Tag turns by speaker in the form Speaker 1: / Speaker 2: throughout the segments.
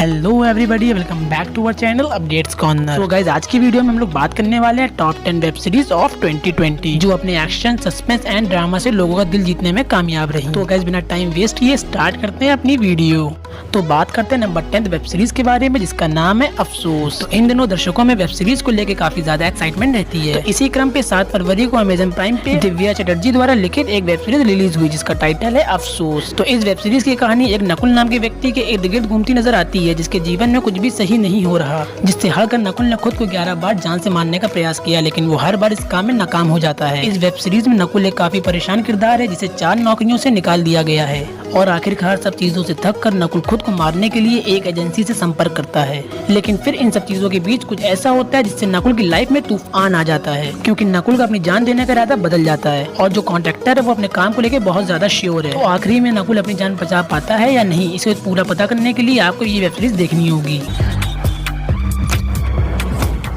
Speaker 1: Hello everybody, welcome back to our channel updates corner. तो guys, आज की video में हम लोग बात करने वाले हैं टॉप 10 वेब सीरीज ऑफ 2020 जो अपने एक्शन, सस्पेंस एंड ड्रामा से लोगों का दिल जीतने में कामयाब रही। तो गाइज, बिना टाइम वेस्ट किए स्टार्ट करते हैं अपनी वीडियो। तो बात करते हैं नंबर 10 वेब सीरीज के बारे में, जिसका नाम है अफसोस। तो इन दिनों दर्शकों में वेब सीरीज को लेकर काफी ज्यादा एक्साइटमेंट रहती है। तो इसी क्रम पे 7 फरवरी को अमेजन प्राइम पे दिव्या चटर्जी द्वारा लिखित एक वेब सीरीज रिलीज हुई, जिसका टाइटल है अफसोस। तो इस वेब सीरीज की कहानी एक नकुल नाम के व्यक्ति के इर्द गिर्द घूमती नजर आती है, जिसके जीवन में कुछ भी सही नहीं हो रहा, जिससे हड़कर नकुल ने खुद को 11 बार जान से मारने का प्रयास किया, लेकिन वो हर बार इस काम में नाकाम हो जाता है। इस वेब सीरीज में नकुल एक काफी परेशान किरदार है, जिसे 4 नौकरियों से निकाल दिया गया है और आखिरकार सब चीजों से थक कर नकुल खुद को मारने के लिए एक एजेंसी से संपर्क करता है। लेकिन फिर इन सब चीजों के बीच कुछ ऐसा होता है जिससे नकुल की लाइफ में तूफान आ जाता है, क्योंकि नकुल का अपनी जान देने का इरादा बदल जाता है और जो कॉन्ट्रैक्टर है वो अपने काम को लेकर बहुत ज्यादा श्योर है। तो आखिरी में नकुल अपनी जान बचा पाता है या नहीं, इसे पूरा पता करने के लिए आपको ये वेब सीरीज देखनी होगी।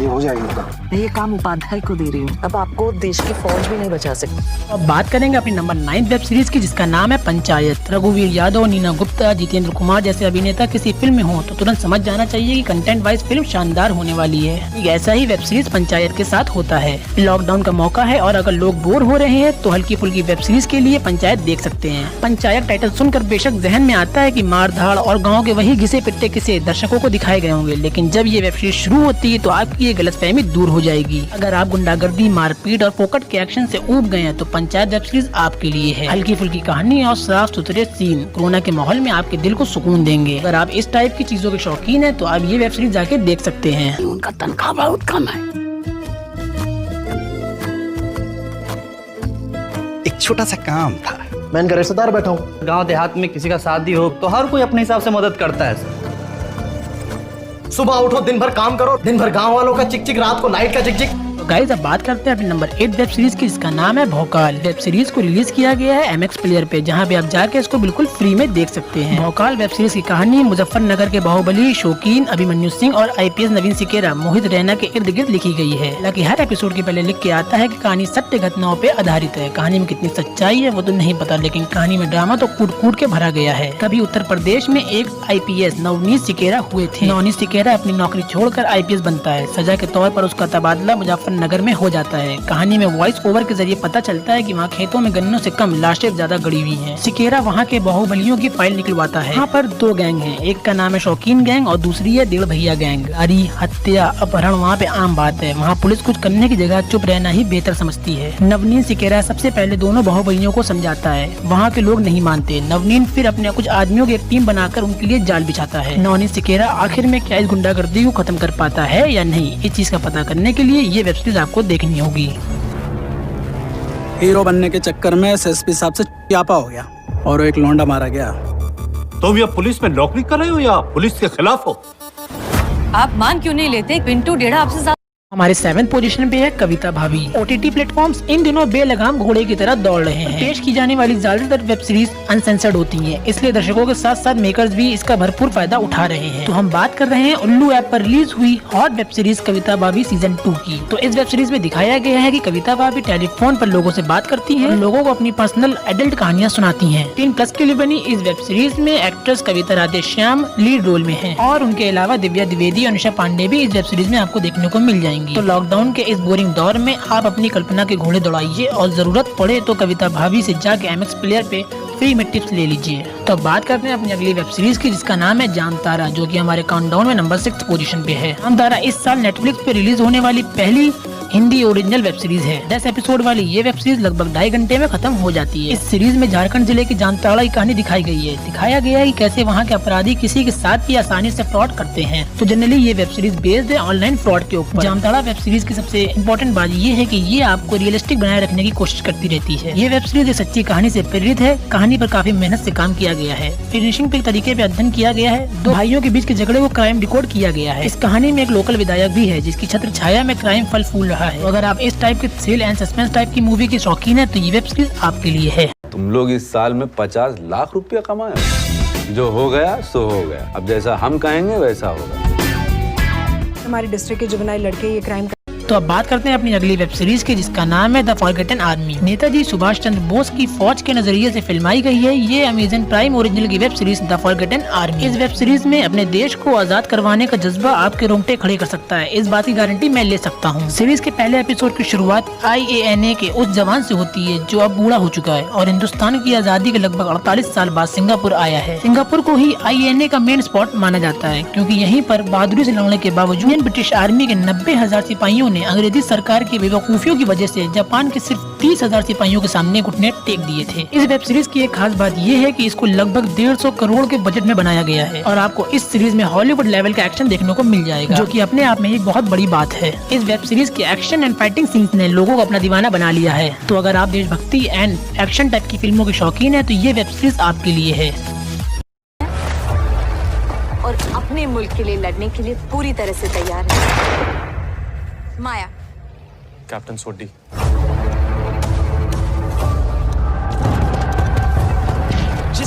Speaker 2: ये हो जाएगा।
Speaker 3: मैं ये काम उपाध्याय को दे रही हूँ, अब आपको देश की फौज भी नहीं बचा सकती।
Speaker 1: अब बात करेंगे अपनी नंबर 9 वेब सीरीज की, जिसका नाम है पंचायत। रघुवीर यादव, नीना गुप्ता, जितेंद्र कुमार जैसे अभिनेता किसी फिल्म में हो तो तुरंत समझ जाना चाहिए कि कंटेंट वाइज फिल्म शानदार होने वाली है। एक ऐसा ही वेब सीरीज पंचायत के साथ होता है। लॉकडाउन का मौका है और अगर लोग बोर हो रहे हैं तो हल्की फुल्की वेब सीरीज के लिए पंचायत देख सकते हैं। पंचायत टाइटल सुनकर बेशक जहन में आता है कि मार धाड़ और गाँव के वही घिसे पिट्टे किसे दर्शकों को दिखाए गए होंगे, लेकिन जब ये वेब सीरीज शुरू होती है तो आपकी ये गलतफहमी दूर हो जाएगी। अगर आप गुंडागर्दी, मारपीट और फोकट के एक्शन से ऊब गए हैं तो पंचायत वेब सीरीज आपके लिए है। हल्की फुल्की कहानी और साफ सुथरे सीन कोरोना के माहौल में आपके दिल को सुकून देंगे। अगर आप इस टाइप की चीजों के शौकीन हैं तो आप ये वेब सीरीज जाके देख सकते हैं।
Speaker 3: उनका तनख्वाह बहुत कम है।
Speaker 2: एक छोटा सा काम था।
Speaker 4: मैं इनका रिश्तेदार बैठा हूँ।
Speaker 5: गांव देहात में किसी का शादी हो तो हर कोई अपने हिसाब से मदद करता है सर।
Speaker 4: सुबह उठो, दिन भर काम करो, दिन भर गांव वालों का चिक चिक, रात को लाइट का चिक चिक।
Speaker 1: गाइस, अब बात करते हैं अपने नंबर 8 वेब सीरीज की, जिसका नाम है भौकाल। वेब सीरीज को रिलीज किया गया है MX प्लेयर पे, जहां पे आप जाके इसको बिल्कुल फ्री में देख सकते हैं। भौकाल वेब सीरीज की कहानी मुजफ्फरनगर के बाहुबली, शौकीन, अभिमन्यु सिंह और IPS नवीन सिकेरा, मोहित रैना के इर्द गिर्द लिखी गई है। हालांकि हर एपिसोड के पहले लिख के आता है कि कहानी सत्य घटनाओं पे आधारित है। कहानी में कितनी सच्चाई है वो तो नहीं पता, लेकिन कहानी में ड्रामा तो कूट कूट के भरा गया है। कभी उत्तर प्रदेश में एक IPS नवनीत सिकेरा हुए थे। नवनीत सिकेरा अपनी नौकरी छोड़कर IPS बनता है। सजा के तौर पर उसका तबादला मुजफ्फरनगर में हो जाता है। कहानी में वॉइस ओवर के जरिए पता चलता है कि वहाँ खेतों में गन्नों से कम लाशें ज्यादा गड़ी हुई हैं। सिकेरा वहाँ के बाहुबलियों की फाइल निकलवाता है। यहाँ पर 2 गैंग हैं, एक का नाम है शौकीन गैंग और दूसरी है डेढ़ भैया गैंग। अरे हत्या, अपहरण वहाँ पे आम बात है। वहाँ पुलिस कुछ करने की जगह चुप रहना ही बेहतर समझती है। नवनीत सिकेरा सबसे पहले दोनों बाहुबलियों को समझाता है। वहाँ के लोग नहीं मानते। नवनीत फिर अपने कुछ आदमियों की एक टीम बनाकर उनके लिए जाल बिछाता है। नवनीत सिकेरा आखिर में क्या इस गुंडागर्दी को खत्म कर पाता है या नहीं, इस चीज का पता करने के लिए ये वेब सीरीज आपको देखनी होगी।
Speaker 6: हीरो बनने के चक्कर में SSP साहब से चापा हो गया और एक लौंडा मारा गया।
Speaker 7: तुम या पुलिस में नौकरी कर रहे हो या पुलिस के खिलाफ हो?
Speaker 8: आप मान क्यों नहीं लेते? पिंटू डेढ़ा आपसे ज्यादा।
Speaker 1: हमारे 7th पोजीशन पे है कविता भाभी। OTT प्लेटफॉर्म्स इन दिनों बेलगाम घोड़े की तरह दौड़ रहे हैं। पेश की जाने वाली ज्यादातर वेब सीरीज अनसेंसर्ड होती हैं, इसलिए दर्शकों के साथ साथ मेकर्स भी इसका भरपूर फायदा उठा रहे हैं। तो हम बात कर रहे हैं उल्लू ऐप पर रिलीज हुई हॉट वेब सीरीज कविता भाभी सीजन 2 की। तो इस वेब सीरीज में दिखाया गया है कि कविता भाभी टेलीफोन पर लोगों से बात करती है, लोगों को अपनी पर्सनल एडल्ट कहानियाँ सुनाती है। 10+ के लिए बनी इस वेब सीरीज में एक्ट्रेस कविता राधेश्याम लीड रोल में है और उनके अलावा दिव्या द्विवेदी और निशा पांडे भी इस वेब सीरीज में आपको देखने को मिल जाएंगी। तो लॉकडाउन के इस बोरिंग दौर में आप अपनी कल्पना के घोड़े दौड़ाइए और जरूरत पड़े तो कविता भाभी से जाके MX प्लेयर पे फ्री में टिप्स ले लीजिए। तो बात करते हैं अपनी अगली वेब सीरीज की, जिसका नाम है जामतारा, जो कि हमारे काउंटडाउन में नंबर 6 पोजीशन पे है। जामतारा इस साल नेटफ्लिक्स पे रिलीज होने वाली पहली हिंदी ओरिजिनल वेब सीरीज है। 10 एपिसोड वाली ये वेब सीरीज लगभग 2.5 घंटे में खत्म हो जाती है। इस सीरीज में झारखंड जिले की जामताड़ा की कहानी दिखाई गई है। दिखाया गया है कि कैसे वहाँ के अपराधी किसी के साथ भी आसानी से फ्रॉड करते हैं। तो जनरली ये वेब सीरीज बेस्ड है ऑनलाइन फ्रॉड के ऊपर। जामताड़ा वेब सीरीज की सबसे इम्पोर्टेंट बात ये है कि ये आपको रियलिस्टिक बनाए रखने की कोशिश करती रहती है। ये वेब सीरीज एक सच्ची कहानी से प्रेरित है। कहानी पर काफी मेहनत से काम किया गया है। फिनिशिंग पे तरीके पे अध्ययन किया गया है। 2 भाइयों के बीच के झगड़े को क्राइम रिकॉर्ड किया गया है। इस कहानी में एक लोकल विधायक भी है, जिसकी छत्र छाया में क्राइम फल फूल रहा है। अगर आप इस टाइप के थ्रिल एंड सस्पेंस टाइप की मूवी के शौकीन है तो ये वेब सीरीज आपके लिए है।
Speaker 9: तुम लोग इस साल में 50 लाख रुपया कमाए। जो हो गया सो हो गया, अब जैसा हम कहेंगे वैसा होगा।
Speaker 8: हमारे डिस्ट्रिक्ट के जुवेनाइल लड़के ये क्राइम
Speaker 1: तो अब बात करते हैं अपनी अगली वेब सीरीज की, जिसका नाम है the forgotten army. Netaji Subhash Chandra Bose की फौज के नजरिए से फिल्माई गई है ये अमेज़न प्राइम ओरिजिनल की web series the forgotten army. इस वेब सीरीज में अपने देश को आजाद करवाने का जज्बा आपके रोंगटे खड़े कर सकता है, इस बात की गारंटी मैं ले सकता हूँ। सीरीज के पहले एपिसोड की शुरुआत IANA के उस जवान से होती है जो अब बूढ़ा हो चुका है और हिंदुस्तान की आजादी के लगभग 48 साल बाद सिंगापुर आया है। सिंगापुर को ही IANA का मेन स्पॉट माना जाता है, क्योंकि यहीं पर बहादुरी से लड़ने के बावजूद ब्रिटिश आर्मी के 90,000 सिपाहियों ने अंग्रेजी सरकार की बेवकूफियों की वजह से जापान के सिर्फ 30,000 सिपाहियों के सामने घुटने टेक दिए थे। इस वेब सीरीज की एक खास बात ये है कि इसको लगभग 150 करोड़ के बजट में बनाया गया है और आपको इस सीरीज में हॉलीवुड लेवल का एक्शन देखने को मिल जाएगा, जो कि अपने आप में एक बहुत बड़ी बात है। इस वेब सीरीज के एक्शन एंड फाइटिंग सीन्स ने लोगों को अपना दीवाना बना लिया है। तो अगर आप देशभक्ति एंड एक्शन टाइप की फिल्मों के शौकीन हैं तो ये वेब सीरीज आपके लिए है।
Speaker 3: और अपने मुल्क के लिए लड़ने के लिए पूरी तरह से तैयार है। माया,
Speaker 10: कैप्टन सोडी।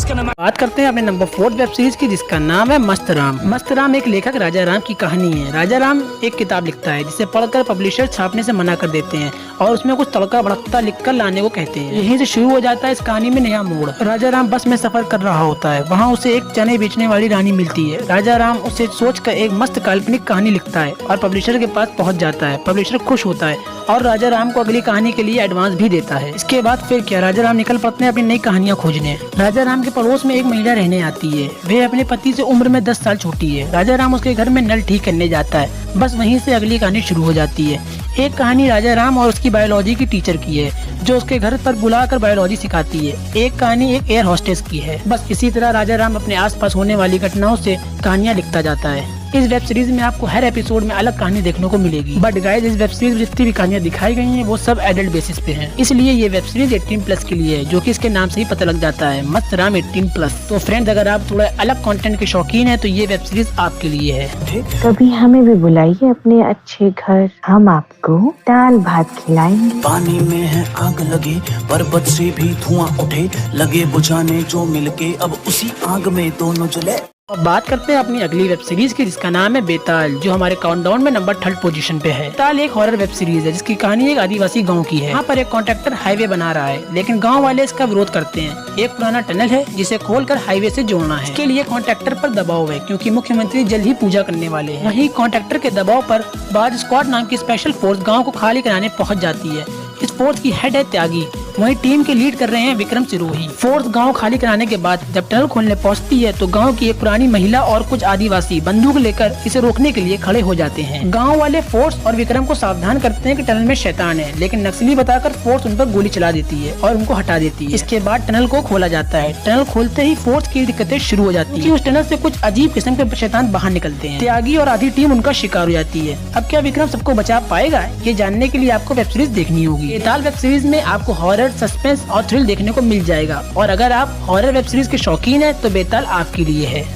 Speaker 1: बात करते हैं अपने नंबर 4 वेब सीरीज की, जिसका नाम है मस्त राम। मस्त राम एक लेखक राजा राम की कहानी है। राजा राम एक किताब लिखता है जिसे पढ़कर पब्लिशर छापने से मना कर देते हैं और उसमें कुछ तड़का भड़कता लिखकर लाने को कहते हैं। यहीं से शुरू हो जाता है इस कहानी में नया मोड़। राजा राम बस में सफर कर रहा होता है, वहाँ उसे एक चने बेचने वाली रानी मिलती है। राजा राम उसे सोचकर एक मस्त काल्पनिक कहानी लिखता है और पब्लिशर के पास पहुँच जाता है। पब्लिशर खुश होता है और राजा राम को अगली कहानी के लिए एडवांस भी देता है। इसके बाद फिर क्या, राजा राम निकल पड़ते हैं अपनी नई कहानियाँ खोजने। राजा राम के पड़ोस में एक महिला रहने आती है। वे अपने पति से उम्र में 10 साल छोटी है। राजा राम उसके घर में नल ठीक करने जाता है। बस वहीं से अगली कहानी शुरू हो जाती है। एक कहानी राजा राम और उसकी बायोलॉजी की टीचर की है, जो उसके घर पर बुलाकर बायोलॉजी सिखाती है। एक कहानी एक एयर होस्टेस की है। बस इसी तरह राजा राम अपने आसपास होने वाली घटनाओं से कहानियाँ लिखता जाता है। इस वेब सीरीज में आपको हर एपिसोड में अलग कहानी देखने को मिलेगी, बट गाइस इस वेब सीरीज में जितनी भी कहानियाँ दिखाई गई हैं वो सब एडल्ट बेसिस पे हैं। इसलिए ये वेब सीरीज 18+ के लिए है, जो कि इसके नाम से ही पता लग जाता है, मस्त राम 18+। तो फ्रेंड्स, अगर आप थोड़ा अलग कंटेंट के शौकीन हैं तो ये वेब सीरीज आपके लिए है।
Speaker 11: कभी हमें भी बुलाइए अपने अच्छे घर, हम आपको दाल भात खिलाएंगे।
Speaker 12: पानी में है आग लगे, पर्वत से भी धुआं उठे, लगे बुझाने जो मिलके, अब उसी आग में दोनों जले।
Speaker 1: अब बात करते हैं अपनी अगली वेब सीरीज की, जिसका नाम है बेताल, जो हमारे काउंटडाउन में नंबर 3rd पोजीशन पे है। बेताल एक हॉरर वेब सीरीज है जिसकी कहानी एक आदिवासी गांव की है। यहाँ पर एक कॉन्ट्रैक्टर हाईवे बना रहा है, लेकिन गांव वाले इसका विरोध करते हैं। एक पुराना टनल है जिसे खोलकर हाईवे से जोड़ना है। इसके लिए कॉन्ट्रैक्टर पर दबाव है, क्योंकि मुख्यमंत्री जल्द ही पूजा करने वाले हैं। वहीं कॉन्ट्रैक्टर के दबाव पर बाज स्क्वाड नाम की स्पेशल फोर्स गाँव को खाली कराने पहुँच जाती है। इस फोर्स की हेड है त्यागी, वहीं टीम के लीड कर रहे हैं विक्रम सिरोही। फोर्स गांव खाली कराने के बाद जब टनल खोलने पहुंचती है तो गांव की एक पुरानी महिला और कुछ आदिवासी बंदूक लेकर इसे रोकने के लिए खड़े हो जाते हैं। गांव वाले फोर्स और विक्रम को सावधान करते हैं कि टनल में शैतान है, लेकिन नक्सली बताकर फोर्स उन पर गोली चला देती है और उनको हटा देती है। इसके बाद टनल को खोला जाता है। टनल खोलते ही फोर्स की दिक्कतें शुरू हो जाती है। उस टनल से कुछ अजीब किस्म के शैतान बाहर निकलते हैं। त्यागी और आधी टीम उनका शिकार हो जाती है। अब क्या विक्रम सबको बचा पाएगा, ये जानने के लिए आपको वेब सीरीज देखनी होगी। बेताल वेब सीरीज में आपको हॉरर, सस्पेंस और थ्रिल देखने को मिल जाएगा, और अगर आप हॉरर वेब सीरीज के शौकीन हैं तो बेताल आपके लिए है।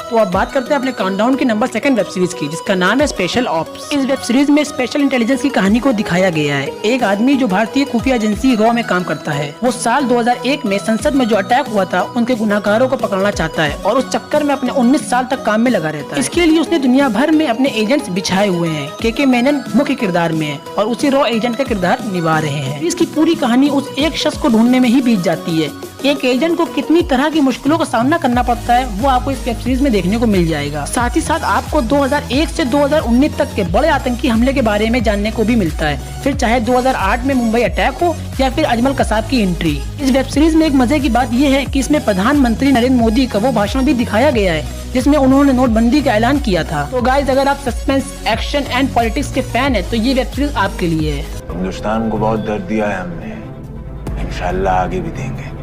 Speaker 1: तो अब बात करते हैं अपने काउंटडाउन की नंबर 2nd वेब सीरीज की, जिसका नाम है स्पेशल ऑप्स। इस वेब सीरीज में स्पेशल इंटेलिजेंस की कहानी को दिखाया गया है। एक आदमी जो भारतीय खुफिया एजेंसी गौ में काम करता है, वो साल 2001 में संसद में जो अटैक हुआ था उनके गुनाहगारों को पकड़ना चाहता है और उस चक्कर में अपने 19 साल तक काम में लगा रहता है। इसके लिए उसने दुनिया भर में अपने एजेंट्स बिछाए हुए हैं। के मेनन मुख्य किरदार में है और उसी रॉ एजेंट का किरदार निभा रहे हैं। इसकी पूरी कहानी उस एक शख्स को ढूंढने में ही बीत जाती है। एक एजेंट को कितनी तरह की मुश्किलों का सामना करना पड़ता है वो आपको इस वेब सीरीज में देखने को मिल जाएगा। साथ ही साथ आपको 2001 से 2019 तक के बड़े आतंकी हमले के बारे में जानने को भी मिलता है, फिर चाहे 2008 में मुंबई अटैक हो या फिर अजमल कसाब की एंट्री। इस वेब सीरीज में एक मजे की बात यह है कि इसमें प्रधानमंत्री नरेंद्र मोदी का वो भाषण भी दिखाया गया है जिसमें उन्होंने नोटबंदी का ऐलान किया था। तो गाइस, अगर आप सस्पेंस, एक्शन एंड पॉलिटिक्स के फैन है तो ये वेब सीरीज आपके लिए है।
Speaker 13: हिंदुस्तान को बहुत दर्द दिया है हमने, इंशाल्लाह आगे भी देंगे।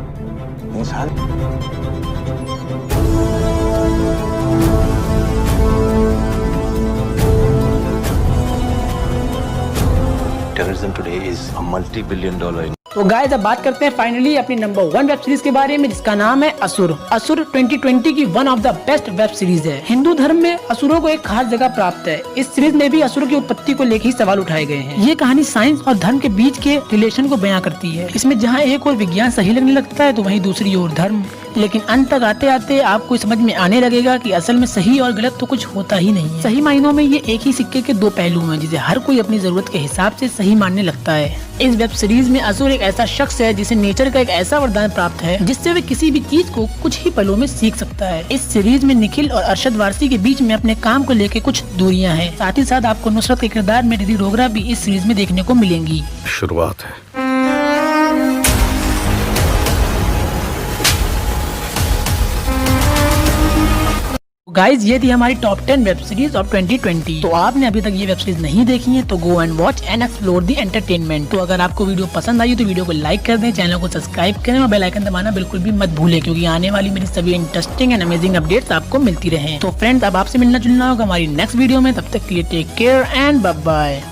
Speaker 9: Terrorism today is a multi-billion-dollar
Speaker 1: तो गाइस अब बात करते हैं फाइनली अपनी नंबर 1 वेब सीरीज के बारे में, जिसका नाम है असुर। असुर 2020 की one of the best web series है। हिंदू धर्म में असुरों को एक खास जगह प्राप्त है। इस सीरीज में भी असुरों की उत्पत्ति को लेकर ही सवाल उठाए गए हैं। ये कहानी साइंस और धर्म के बीच के रिलेशन को बयां करती है। इसमें जहाँ एक और विज्ञान सही लगने लगता है तो वहीं दूसरी ओर धर्म। लेकिन अंत तक आते आते आपको समझ में आने लगेगा कि असल में सही और गलत तो कुछ होता ही नहीं है। सही मायनों में ये एक ही सिक्के के दो पहलू हैं, जिसे हर कोई अपनी जरूरत के हिसाब से सही मानने लगता है। इस वेब सीरीज में असुर एक ऐसा शख्स है जिसे नेचर का एक ऐसा वरदान प्राप्त है जिससे वे किसी भी चीज को कुछ ही पलों में सीख सकता है। इस सीरीज में निखिल और अरशद वारसी के बीच में अपने काम को लेकर कुछ दूरियां हैं। साथ ही साथ आपको नुसरत के किरदार में रिद्धि डोगरा भी इस सीरीज में देखने को मिलेंगी।
Speaker 7: शुरुआत है।
Speaker 1: गाइज ये थी हमारी टॉप 10 वेब सीरीज ऑफ 2020। तो आपने अभी तक ये वेब सीरीज नहीं देखी है तो go and watch and explore the entertainment. तो अगर आपको वीडियो पसंद आई तो वीडियो को लाइक कर दें, चैनल को सब्सक्राइब करें और बेल आइकन दबाना बिल्कुल भी मत भूलें, क्योंकि आने वाली मेरी सभी इंटरेस्टिंग एंड अमेजिंग अपडेट्स आपको मिलती रहे। तो फ्रेंड्स अब आपसे मिलना जुलना होगा हमारी नेक्स्ट वीडियो में। तब तक के लिए take care and bye bye.